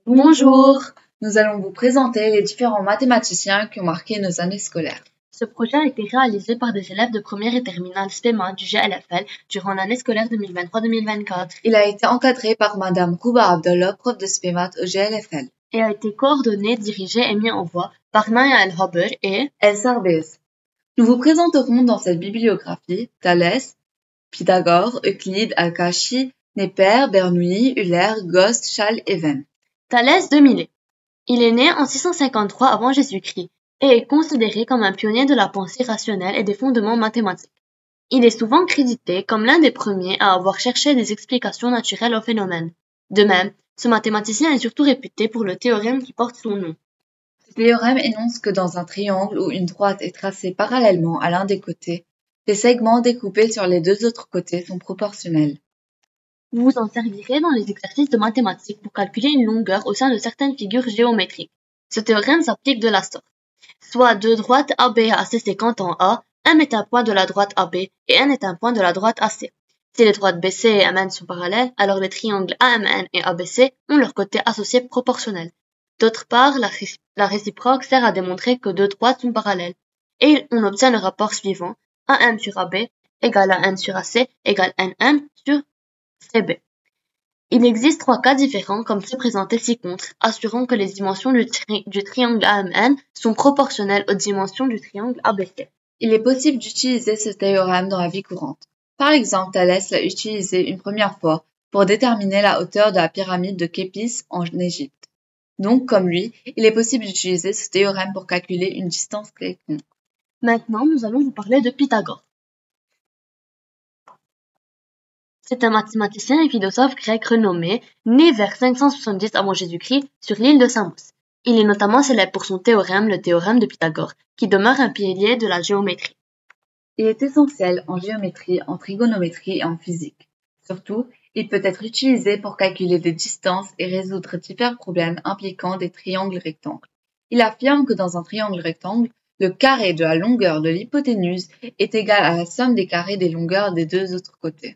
Bonjour, nous allons vous présenter les différents mathématiciens qui ont marqué nos années scolaires. Ce projet a été réalisé par des élèves de première et terminale SPEMA du GLFL durant l'année scolaire 2023-2024. Il a été encadré par Madame Rouba Abdallah, prof de SPEMAT au GLFL. Et a été coordonné, dirigé et mis en voie par Maya El-Haber et Elsa Arbez. Nous vous présenterons dans cette bibliographie Thalès, Pythagore, Euclide, Al-Kashi, Neper, Bernoulli, Euler, Gauss, Schall et Venn. Thalès de Milet. Il est né en 653 avant Jésus-Christ et est considéré comme un pionnier de la pensée rationnelle et des fondements mathématiques. Il est souvent crédité comme l'un des premiers à avoir cherché des explications naturelles aux phénomènes. De même, ce mathématicien est surtout réputé pour le théorème qui porte son nom. Ce théorème énonce que dans un triangle où une droite est tracée parallèlement à l'un des côtés, les segments découpés sur les deux autres côtés sont proportionnels. Vous vous en servirez dans les exercices de mathématiques pour calculer une longueur au sein de certaines figures géométriques. Ce théorème s'applique de la sorte. Soit deux droites AB et AC séquentes en A, M est un point de la droite AB et N est un point de la droite AC. Si les droites BC et MN sont parallèles, alors les triangles AMN et ABC ont leur côté associé proportionnel. D'autre part, la réciproque sert à démontrer que deux droites sont parallèles. Et on obtient le rapport suivant. AM sur AB égale AN sur AC égale NM sur CB. Il existe trois cas différents comme c'est présenté ci-contre, assurant que les dimensions du triangle AMN sont proportionnelles aux dimensions du triangle ABC. Il est possible d'utiliser ce théorème dans la vie courante. Par exemple, Thalès l'a utilisé une première fois pour déterminer la hauteur de la pyramide de Képis en Égypte. Donc, comme lui, il est possible d'utiliser ce théorème pour calculer une distance quelconque. Maintenant, nous allons vous parler de Pythagore. C'est un mathématicien et philosophe grec renommé, né vers 570 avant Jésus-Christ sur l'île de Samos. Il est notamment célèbre pour son théorème, le théorème de Pythagore, qui demeure un pilier de la géométrie. Il est essentiel en géométrie, en trigonométrie et en physique. Surtout, il peut être utilisé pour calculer des distances et résoudre divers problèmes impliquant des triangles rectangles. Il affirme que dans un triangle rectangle, le carré de la longueur de l'hypoténuse est égal à la somme des carrés des longueurs des deux autres côtés.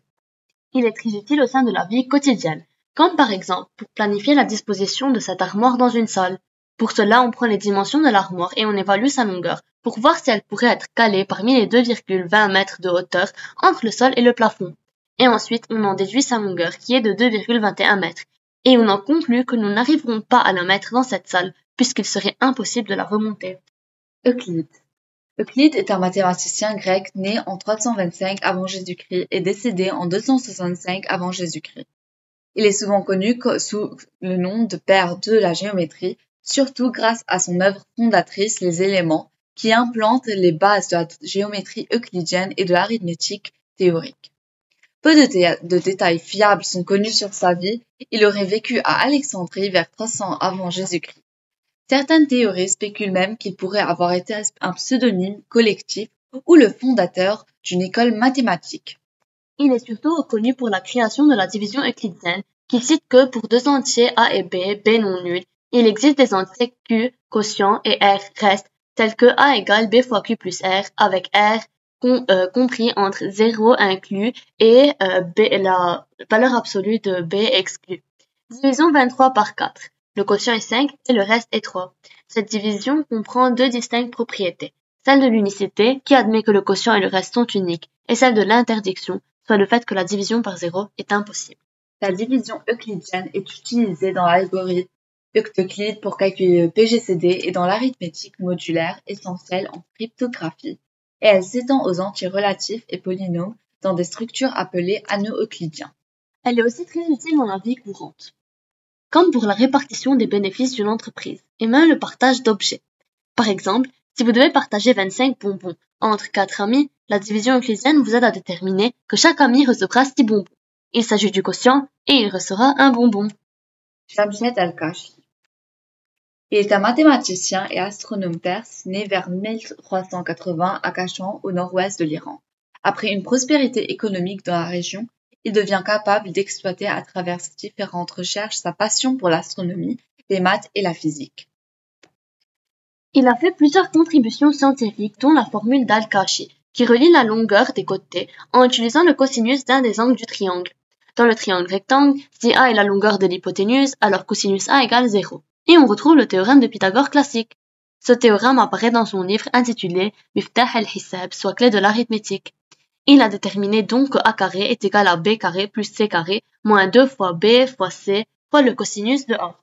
Il est très utile au sein de la vie quotidienne, comme par exemple pour planifier la disposition de cette armoire dans une salle. Pour cela, on prend les dimensions de l'armoire et on évalue sa longueur pour voir si elle pourrait être calée parmi les 2,20 mètres de hauteur entre le sol et le plafond. Et ensuite, on en déduit sa longueur qui est de 2,21 mètres. Et on en conclut que nous n'arriverons pas à la mettre dans cette salle puisqu'il serait impossible de la remonter. Euclide. Euclide est un mathématicien grec né en 325 avant Jésus-Christ et décédé en 265 avant Jésus-Christ. Il est souvent connu sous le nom de père de la géométrie, surtout grâce à son œuvre fondatrice Les Éléments, qui implante les bases de la géométrie euclidienne et de l'arithmétique théorique. Peu de détails fiables sont connus sur sa vie. Il aurait vécu à Alexandrie vers 300 avant Jésus-Christ. Certaines théories spéculent même qu'il pourrait avoir été un pseudonyme collectif ou le fondateur d'une école mathématique. Il est surtout reconnu pour la création de la division euclidienne, qui cite que pour deux entiers A et B non nuls, il existe des entiers Q, quotient et R restent, tels que A égale B fois Q plus R, avec R compris entre 0 inclus et la valeur absolue de B exclue. Division 23 par 4. Le quotient est 5 et le reste est 3. Cette division comprend deux distinctes propriétés. Celle de l'unicité, qui admet que le quotient et le reste sont uniques, et celle de l'interdiction, soit le fait que la division par 0 est impossible. La division euclidienne est utilisée dans l'algorithme d'Euclide pour calculer le PGCD et dans l'arithmétique modulaire essentielle en cryptographie, et elle s'étend aux entiers relatifs et polynômes dans des structures appelées anneaux euclidiens. Elle est aussi très utile dans la vie courante, comme pour la répartition des bénéfices d'une entreprise, et même le partage d'objets. Par exemple, si vous devez partager 25 bonbons entre 4 amis, la division euclidienne vous aide à déterminer que chaque ami recevra 6 bonbons. Il s'agit du quotient et il recevra un bonbon. Jamshed Al-Kashi. Il est un mathématicien et astronome perse né vers 1380 à Kashan au nord-ouest de l'Iran. Après une prospérité économique dans la région, il devient capable d'exploiter à travers ses différentes recherches sa passion pour l'astronomie, les maths et la physique. Il a fait plusieurs contributions scientifiques dont la formule d'Al-Kashi, qui relie la longueur des côtés en utilisant le cosinus d'un des angles du triangle. Dans le triangle rectangle, si A est la longueur de l'hypoténuse, alors cosinus A égale 0. Et on retrouve le théorème de Pythagore classique. Ce théorème apparaît dans son livre intitulé Miftah al-Hissab, soit clé de l'arithmétique. Il a déterminé donc que A carré est égal à B carré plus C carré moins 2 fois B fois C fois le cosinus de A.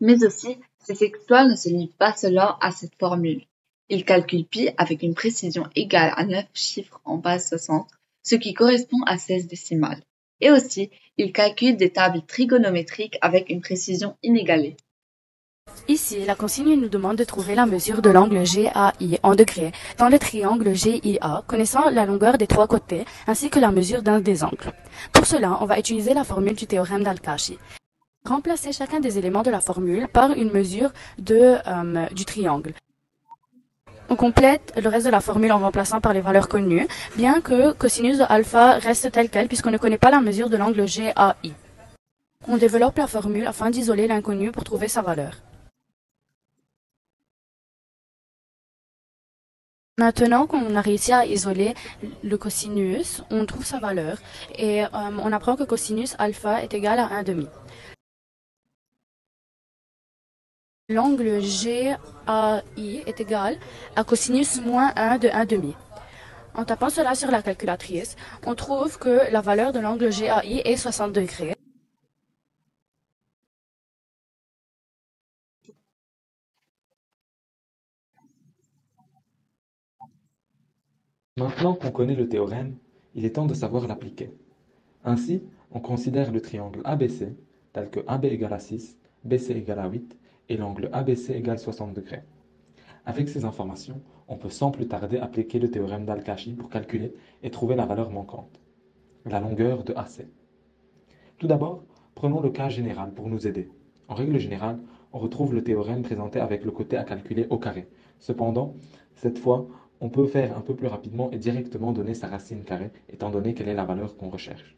Mais aussi, cet exploit ne se limite pas seulement à cette formule. Il calcule pi avec une précision égale à 9 chiffres en base 60, ce qui correspond à 16 décimales. Et aussi, il calcule des tables trigonométriques avec une précision inégalée. Ici, la consigne nous demande de trouver la mesure de l'angle GAI en degrés dans le triangle GIA, connaissant la longueur des trois côtés ainsi que la mesure d'un des angles. Pour cela, on va utiliser la formule du théorème d'Al-Kashi. Remplacer chacun des éléments de la formule par une mesure du triangle. On complète le reste de la formule en remplaçant par les valeurs connues, bien que cosinus de alpha reste tel quel puisqu'on ne connaît pas la mesure de l'angle GAI. On développe la formule afin d'isoler l'inconnu pour trouver sa valeur. Maintenant qu'on a réussi à isoler le cosinus, on trouve sa valeur et on apprend que cosinus alpha est égal à 1,5. L'angle GAI est égal à cosinus moins 1 de 1,5. En tapant cela sur la calculatrice, on trouve que la valeur de l'angle GAI est 60 degrés. Maintenant qu'on connaît le théorème, il est temps de savoir l'appliquer. Ainsi, on considère le triangle ABC, tel que AB égale à 6, BC égale à 8, et l'angle ABC égale 60 degrés. Avec ces informations, on peut sans plus tarder appliquer le théorème d'Al-Kashi pour calculer et trouver la valeur manquante, la longueur de AC. Tout d'abord, prenons le cas général pour nous aider. En règle générale, on retrouve le théorème présenté avec le côté à calculer au carré. Cependant, cette fois, on peut faire un peu plus rapidement et directement donner sa racine carrée, étant donné quelle est la valeur qu'on recherche.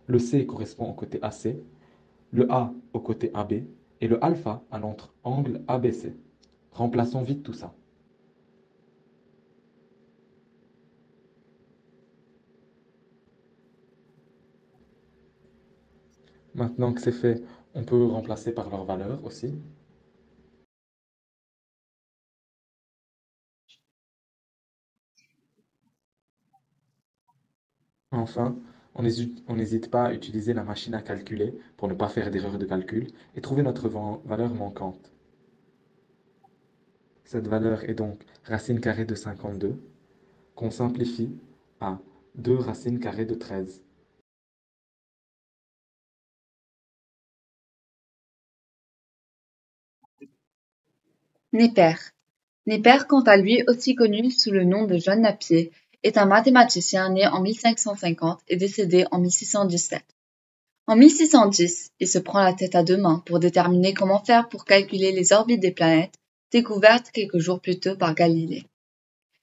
Le C correspond au côté AC, le A au côté AB et le alpha à notre angle ABC. Remplaçons vite tout ça. Maintenant que c'est fait, on peut remplacer par leur valeur aussi. Enfin, on n'hésite pas à utiliser la machine à calculer pour ne pas faire d'erreur de calcul et trouver notre valeur manquante. Cette valeur est donc racine carrée de 52, qu'on simplifie à 2 racines carrées de 13. Neper. Neper, quant à lui, aussi connu sous le nom de John Napier, est un mathématicien né en 1550 et décédé en 1617. En 1610, il se prend la tête à deux mains pour déterminer comment faire pour calculer les orbites des planètes, découvertes quelques jours plus tôt par Galilée.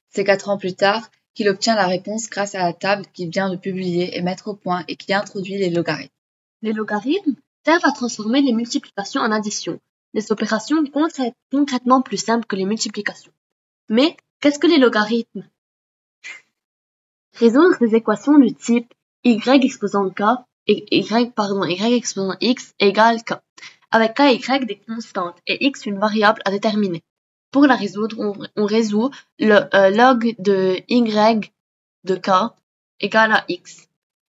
C'est 4 ans plus tard qu'il obtient la réponse grâce à la table qu'il vient de publier et mettre au point et qui introduit les logarithmes. Les logarithmes servent à transformer les multiplications en addition, des opérations concrètement plus simples que les multiplications. Mais qu'est-ce que les logarithmes? Résoudre des équations du type y exposant k et y exposant x égale k, avec k et y des constantes et x une variable à déterminer. Pour la résoudre, on résout le log de y de k égale à x.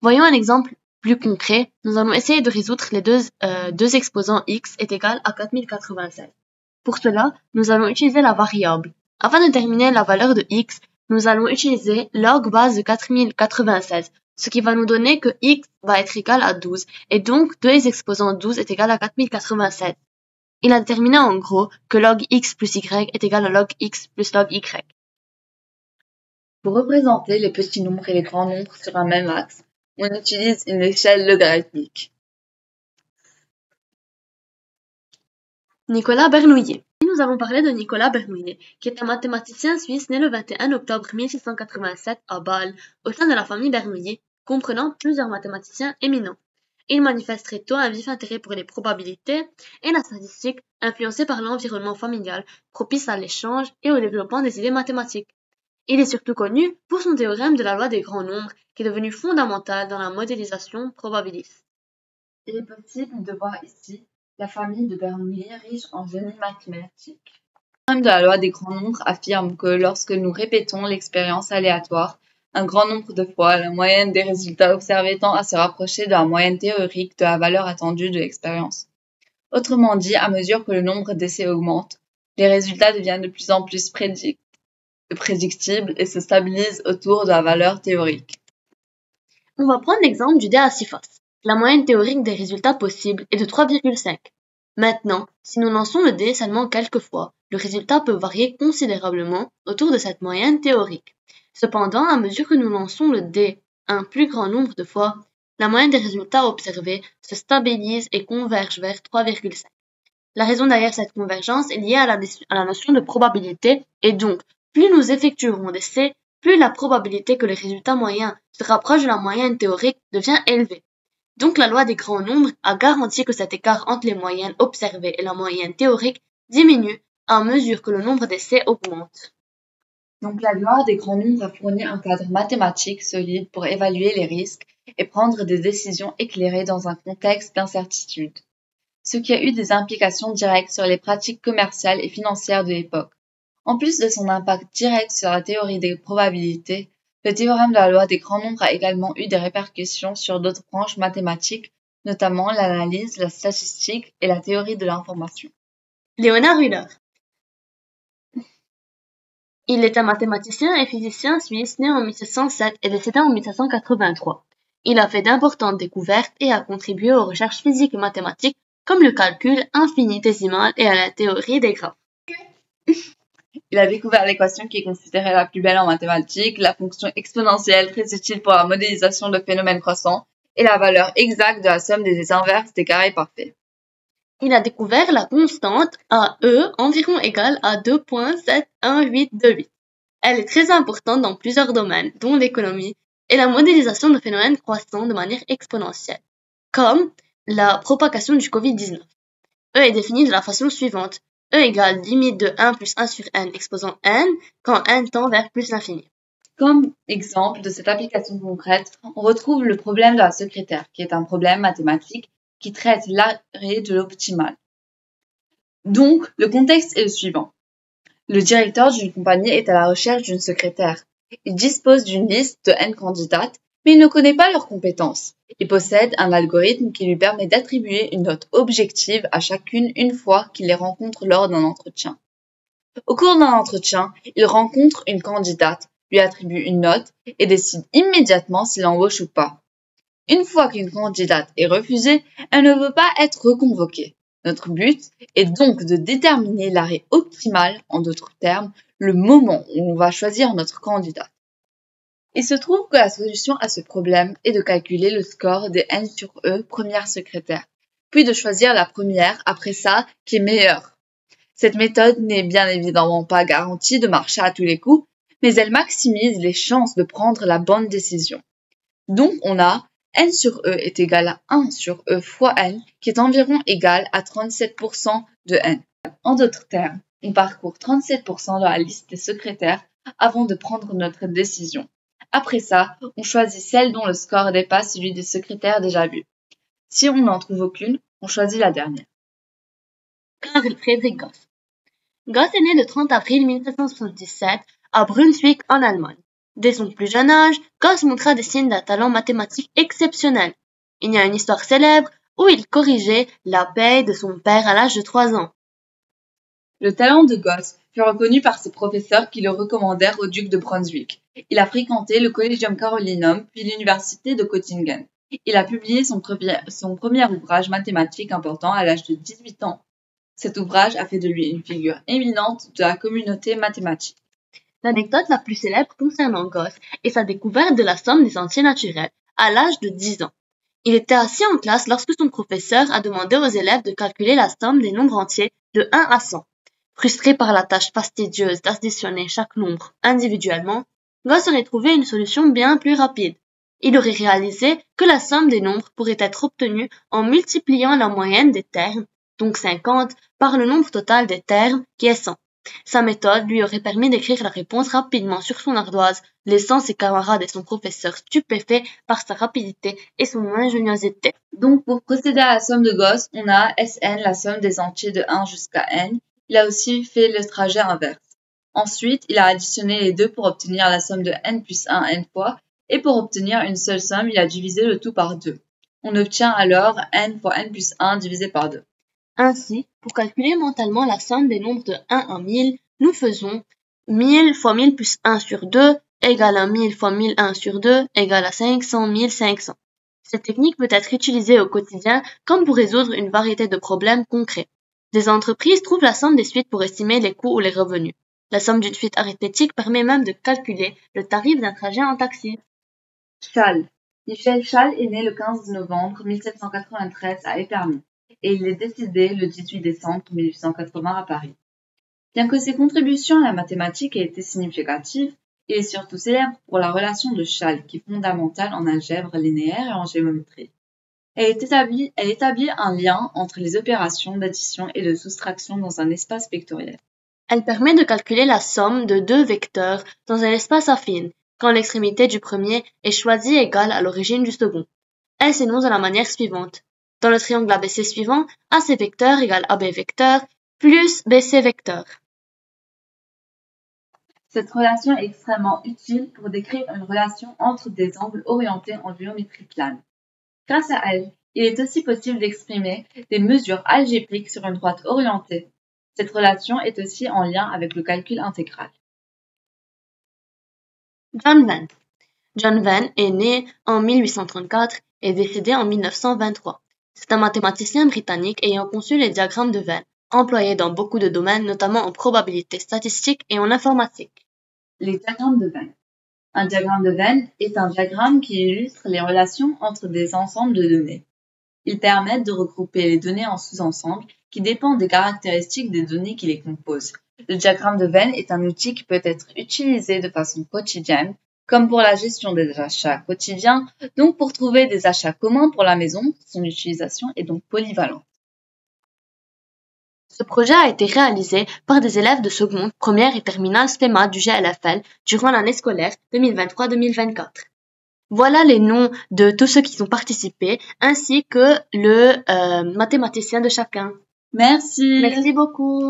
Voyons un exemple plus concret. Nous allons essayer de résoudre les deux exposants x est égal à 4096. Pour cela, nous allons utiliser la variable. Afin de déterminer la valeur de x, nous allons utiliser log base de 4096, ce qui va nous donner que x va être égal à 12, et donc 2 exposant 12 est égal à 4096. Il a déterminé en gros que log x plus y est égal à log x plus log y. Pour représenter les petits nombres et les grands nombres sur un même axe, on utilise une échelle logarithmique. Nicolas Bernoulli. Nous allons parler de Nicolas Bernoulli, qui est un mathématicien suisse né le 21 octobre 1687 à Bâle, au sein de la famille Bernoulli, comprenant plusieurs mathématiciens éminents. Il manifeste très tôt un vif intérêt pour les probabilités et la statistique, influencé par l'environnement familial, propice à l'échange et au développement des idées mathématiques. Il est surtout connu pour son théorème de la loi des grands nombres, qui est devenu fondamental dans la modélisation probabiliste. Il est possible de voir ici la famille de Bernoulli riche en génie mathématique. Le théorème de la loi des grands nombres affirme que lorsque nous répétons l'expérience aléatoire un grand nombre de fois, la moyenne des résultats observés tend à se rapprocher de la moyenne théorique de la valeur attendue de l'expérience. Autrement dit, à mesure que le nombre d'essais augmente, les résultats deviennent de plus en plus prédictibles et se stabilisent autour de la valeur théorique. On va prendre l'exemple du dé à 6 faces. La moyenne théorique des résultats possibles est de 3,5. Maintenant, si nous lançons le dé seulement quelques fois, le résultat peut varier considérablement autour de cette moyenne théorique. Cependant, à mesure que nous lançons le dé un plus grand nombre de fois, la moyenne des résultats observés se stabilise et converge vers 3,5. La raison derrière cette convergence est liée à la notion de probabilité, et donc, plus nous effectuerons d'essais, plus la probabilité que le résultat moyen se rapproche de la moyenne théorique devient élevée. Donc la loi des grands nombres a garanti que cet écart entre les moyennes observées et la moyenne théorique diminue à mesure que le nombre d'essais augmente. Donc la loi des grands nombres a fourni un cadre mathématique solide pour évaluer les risques et prendre des décisions éclairées dans un contexte d'incertitude, ce qui a eu des implications directes sur les pratiques commerciales et financières de l'époque. En plus de son impact direct sur la théorie des probabilités, le théorème de la loi des grands nombres a également eu des répercussions sur d'autres branches mathématiques, notamment l'analyse, la statistique et la théorie de l'information. Leonhard Euler. Il est un mathématicien et physicien suisse né en 1707 et décédé en 1783. Il a fait d'importantes découvertes et a contribué aux recherches physiques et mathématiques comme le calcul infinitésimal et à la théorie des graphes. Il a découvert l'équation qui est considérée la plus belle en mathématiques, la fonction exponentielle très utile pour la modélisation de phénomènes croissants et la valeur exacte de la somme des inverses des carrés parfaits. Il a découvert la constante AE environ égale à 2.71828. Elle est très importante dans plusieurs domaines, dont l'économie et la modélisation de phénomènes croissants de manière exponentielle, comme la propagation du Covid-19. E est définie de la façon suivante. E égale limite de 1 plus 1 sur n exposant n quand n tend vers plus l'infini. Comme exemple de cette application concrète, on retrouve le problème de la secrétaire, qui est un problème mathématique qui traite l'arrêt de l'optimal. Donc, le contexte est le suivant. Le directeur d'une compagnie est à la recherche d'une secrétaire. Il dispose d'une liste de n candidates, mais il ne connaît pas leurs compétences. Il possède un algorithme qui lui permet d'attribuer une note objective à chacune une fois qu'il les rencontre lors d'un entretien. Au cours d'un entretien, il rencontre une candidate, lui attribue une note et décide immédiatement s'il l'embauche ou pas. Une fois qu'une candidate est refusée, elle ne veut pas être reconvoquée. Notre but est donc de déterminer l'arrêt optimal, en d'autres termes, le moment où on va choisir notre candidate. Il se trouve que la solution à ce problème est de calculer le score des n sur e premières secrétaires, puis de choisir la première après ça qui est meilleure. Cette méthode n'est bien évidemment pas garantie de marcher à tous les coups, mais elle maximise les chances de prendre la bonne décision. Donc on a n sur e est égal à 1 sur e fois n, qui est environ égal à 37% de n. En d'autres termes, on parcourt 37% de la liste des secrétaires avant de prendre notre décision. Après ça, on choisit celle dont le score dépasse celui des secrétaires déjà vus. Si on n'en trouve aucune, on choisit la dernière. Carl Friedrich Gauss. Gauss est né le 30 avril 1777 à Brunswick en Allemagne. Dès son plus jeune âge, Gauss montra des signes d'un talent mathématique exceptionnel. Il y a une histoire célèbre où il corrigeait la paye de son père à l'âge de 3 ans. Le talent de Gauss fut reconnu par ses professeurs qui le recommandèrent au duc de Brunswick. Il a fréquenté le Collegium Carolinum puis l'université de Göttingen. Il a publié son premier ouvrage mathématique important à l'âge de 18 ans. Cet ouvrage a fait de lui une figure éminente de la communauté mathématique. L'anecdote la plus célèbre concernant Gauss est sa découverte de la somme des entiers naturels à l'âge de 10 ans. Il était assis en classe lorsque son professeur a demandé aux élèves de calculer la somme des nombres entiers de 1 à 100. Frustré par la tâche fastidieuse d'additionner chaque nombre individuellement, Gauss aurait trouvé une solution bien plus rapide. Il aurait réalisé que la somme des nombres pourrait être obtenue en multipliant la moyenne des termes, donc 50, par le nombre total des termes, qui est 100. Sa méthode lui aurait permis d'écrire la réponse rapidement sur son ardoise, laissant ses camarades et son professeur stupéfaits par sa rapidité et son ingéniosité. Donc, pour procéder à la somme de Gauss, on a Sn, la somme des entiers de 1 jusqu'à n. Il a aussi fait le trajet inverse. Ensuite, il a additionné les deux pour obtenir la somme de n plus 1 n fois, et pour obtenir une seule somme, il a divisé le tout par 2. On obtient alors n fois n plus 1 divisé par 2. Ainsi, pour calculer mentalement la somme des nombres de 1 à 1000, nous faisons 1000 fois 1000 plus 1 sur 2 égale à 1000 fois 1001 sur 2 égale à 500 500. Cette technique peut être utilisée au quotidien comme pour résoudre une variété de problèmes concrets. Des entreprises trouvent la somme des suites pour estimer les coûts ou les revenus. La somme d'une suite arithmétique permet même de calculer le tarif d'un trajet en taxi. Schall. Michel Schall est né le 15 novembre 1793 à Épernay et il est décédé le 18 décembre 1880 à Paris. Bien que ses contributions à la mathématique aient été significatives, il est surtout célèbre pour la relation de Schall qui est fondamentale en algèbre linéaire et en géométrie. Elle établit un lien entre les opérations d'addition et de soustraction dans un espace vectoriel. Elle permet de calculer la somme de deux vecteurs dans un espace affine, quand l'extrémité du premier est choisie égale à l'origine du second. Elle s'énonce de la manière suivante. Dans le triangle ABC suivant, AC vecteur égale AB vecteur plus BC vecteur. Cette relation est extrêmement utile pour décrire une relation entre des angles orientés en géométrie plane. Grâce à elle, il est aussi possible d'exprimer des mesures algébriques sur une droite orientée. Cette relation est aussi en lien avec le calcul intégral. John Venn. John Venn est né en 1834 et décédé en 1923. C'est un mathématicien britannique ayant conçu les diagrammes de Venn, employés dans beaucoup de domaines, notamment en probabilité statistique et en informatique. Les diagrammes de Venn. Un diagramme de Venn est un diagramme qui illustre les relations entre des ensembles de données. Ils permettent de regrouper les données en sous-ensembles qui dépendent des caractéristiques des données qui les composent. Le diagramme de Venn est un outil qui peut être utilisé de façon quotidienne, comme pour la gestion des achats quotidiens, donc pour trouver des achats communs pour la maison. Son utilisation est donc polyvalente. Ce projet a été réalisé par des élèves de seconde, première et terminale SPEMA du GLFL durant l'année scolaire 2023-2024. Voilà les noms de tous ceux qui ont participé, ainsi que le mathématicien de chacun. Merci. Merci beaucoup.